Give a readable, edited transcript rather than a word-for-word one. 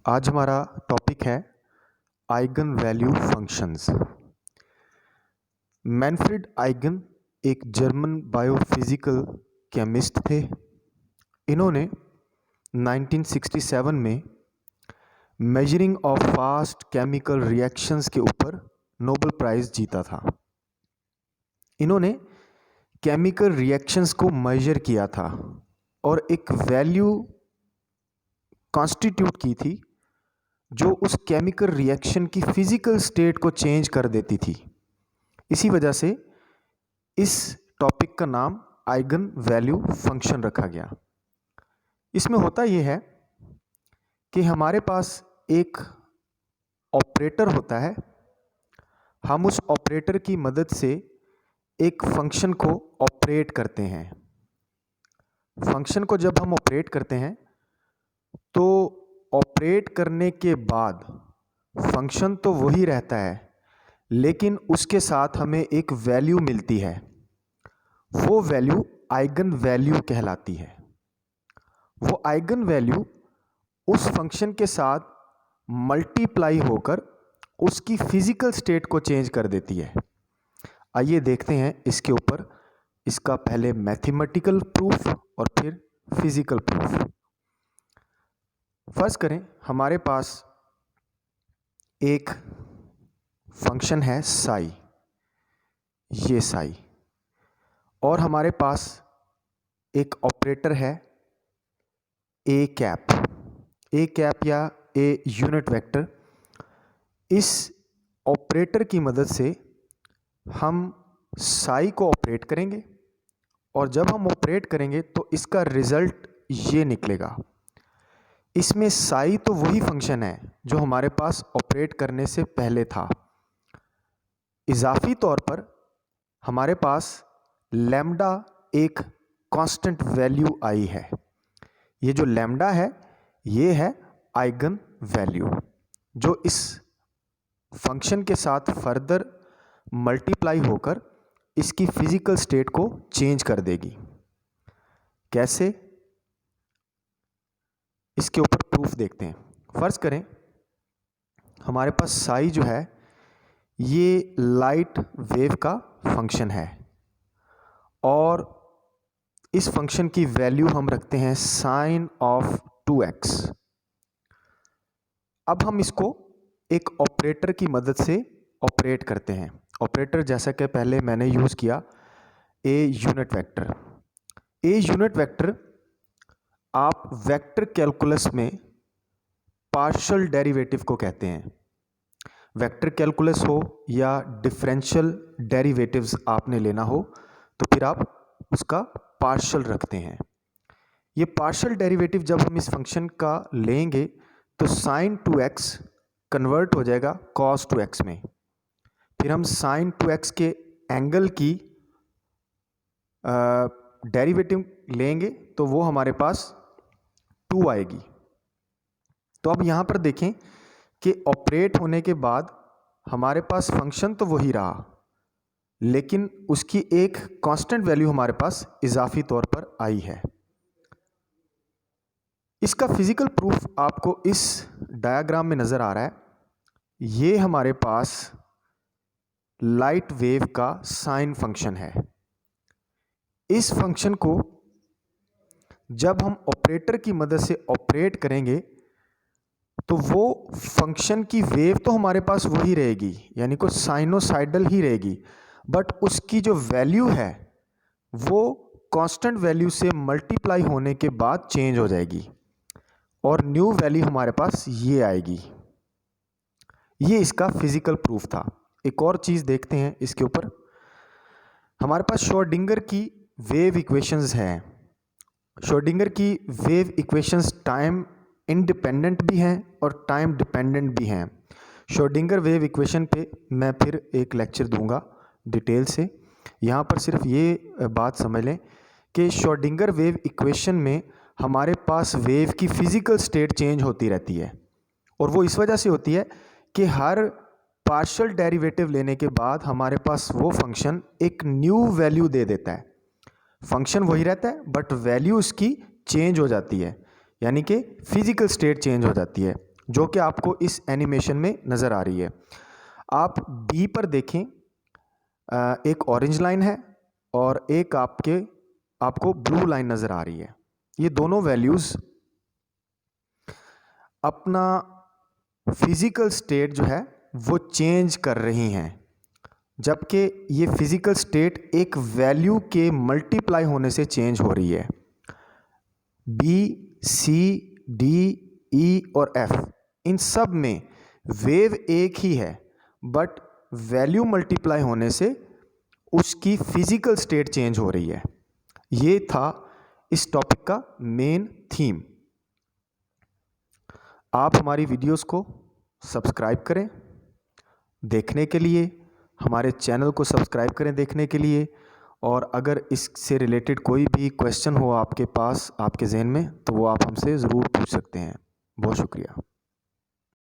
आज हमारा टॉपिक है eigen value functions. Manfred eigen एक जर्मन बायोफिजिकल केमिस्ट थे। इन्होंने 1967 में measuring of fast chemical reactions के ऊपर नोबेल प्राइज़ जीता था। इन्होंने केमिकल रिएक्शंस को मेजर किया था और एक वैल्यू कॉन्स्टिट्यूट की थी जो उस केमिकल रिएक्शन की फिजिकल स्टेट को चेंज कर देती थी। इसी वजह से इस टॉपिक का नाम आइगन वैल्यू फंक्शन रखा गया। इसमें होता यह है कि हमारे पास एक ऑपरेटर होता है। हम उस ऑपरेटर की मदद से एक फंक्शन को ऑपरेट करते हैं। फंक्शन को जब हम ऑपरेट करते हैं तो ऑपरेट करने के बाद फंक्शन तो वही रहता है, लेकिन उसके साथ हमें एक वैल्यू मिलती है। वो वैल्यू आइगन वैल्यू कहलाती है। वो आइगन वैल्यू उस फंक्शन के साथ मल्टीप्लाई होकर उसकी फिजिकल स्टेट को चेंज कर देती है। आइए देखते हैं इसके ऊपर इसका पहले मैथमेटिकल प्रूफ और फिर फिजिकल प्रूफ। फर्स्ट करें, हमारे पास एक फंक्शन है साई, ये साई, और हमारे पास एक ऑपरेटर है ए कैप या ए यूनिट वेक्टर। इस ऑपरेटर की मदद से हम साई को ऑपरेट करेंगे और जब हम ऑपरेट करेंगे तो इसका रिजल्ट ये निकलेगा। इसमें साई तो वही फंक्शन है जो हमारे पास ऑपरेट करने से पहले था। इजाफी तौर पर हमारे पास लैम्डा एक कांस्टेंट वैल्यू आई है। ये जो लैम्डा है ये है आइगन वैल्यू जो इस फंक्शन के साथ फर्दर मल्टीप्लाई होकर इसकी फिजिकल स्टेट को चेंज कर देगी। कैसे, इसके ऊपर प्रूफ देखते हैं। फर्ज करें हमारे पास साई जो है ये लाइट वेव का फंक्शन है और इस फंक्शन की वैल्यू हम रखते हैं साइन ऑफ 2x। अब हम इसको एक ऑपरेटर की मदद से ऑपरेट करते हैं। ऑपरेटर जैसा कि पहले मैंने यूज़ किया a unit vector. A unit vector आप वेक्टर कैलकुलस में पार्शियल डेरिवेटिव को कहते हैं। वेक्टर कैलकुलस हो या डिफरेंशियल डेरिवेटिव्स आपने लेना हो तो फिर आप उसका पार्शियल रखते हैं। ये पार्शियल डेरिवेटिव जब हम इस फंक्शन का लेंगे तो साइन 2x कन्वर्ट हो जाएगा कॉस 2x में। फिर हम साइन 2x के एंगल की डेरिवेटिव लेंगे तो वो हमारे पास 2 आएगी। तो अब यहाँ पर देखें कि ऑपरेट होने के बाद हमारे पास फंक्शन तो वही रहा, लेकिन उसकी एक कांस्टेंट वैल्यू हमारे पास इजाफी तौर पर आई है। इसका फिजिकल प्रूफ आपको इस डायग्राम में नज़र आ रहा है। ये हमारे पास लाइट वेव का साइन फंक्शन है। इस फंक्शन को जब हम ऑपरेटर की मदद से ऑपरेट करेंगे तो वो फंक्शन की वेव तो हमारे पास वही रहेगी, यानी कि साइनोसाइडल ही रहेगी, बट उसकी जो वैल्यू है वो कांस्टेंट वैल्यू से मल्टीप्लाई होने के बाद चेंज हो जाएगी और न्यू वैल्यू हमारे पास ये आएगी। ये इसका फिजिकल प्रूफ था। एक और चीज़ देखते हैं इसके ऊपर। हमारे पास श्रोडिंगर की वेव इक्वेशंस हैं। श्रोडिंगर की वेव इक्वेशंस टाइम इंडिपेंडेंट भी हैं और टाइम डिपेंडेंट भी हैं। श्रोडिंगर वेव इक्वेशन पे मैं फिर एक लेक्चर दूंगा डिटेल से। यहाँ पर सिर्फ ये बात समझ लें कि श्रोडिंगर वेव इक्वेशन में हमारे पास वेव की फिजिकल स्टेट चेंज होती रहती है और वो इस वजह से होती है कि हर पार्शियल डेरिवेटिव लेने के बाद हमारे पास वो फंक्शन एक न्यू वैल्यू दे देता है। फंक्शन वही रहता है बट वैल्यू उसकी चेंज हो जाती है, यानी कि फिजिकल स्टेट चेंज हो जाती है जो कि आपको इस एनिमेशन में नज़र आ रही है। आप बी पर देखें, एक ऑरेंज लाइन है और एक आपको ब्लू लाइन नज़र आ रही है। ये दोनों वैल्यूज़ अपना फिज़िकल स्टेट जो है वो चेंज कर रही हैं, जबकि ये फिज़िकल स्टेट एक वैल्यू के मल्टीप्लाई होने से चेंज हो रही है। बी, सी, डी, ई और एफ, इन सब में वेव एक ही है, बट वैल्यू मल्टीप्लाई होने से उसकी फिज़िकल स्टेट चेंज हो रही है। ये था इस टॉपिक का मेन थीम। आप हमारी वीडियोस को सब्सक्राइब करें देखने के लिए, हमारे चैनल को सब्सक्राइब करें देखने के लिए, और अगर इससे रिलेटेड कोई भी क्वेश्चन हो आपके पास, आपके जहन में, तो वो आप हमसे ज़रूर पूछ सकते हैं। बहुत शुक्रिया।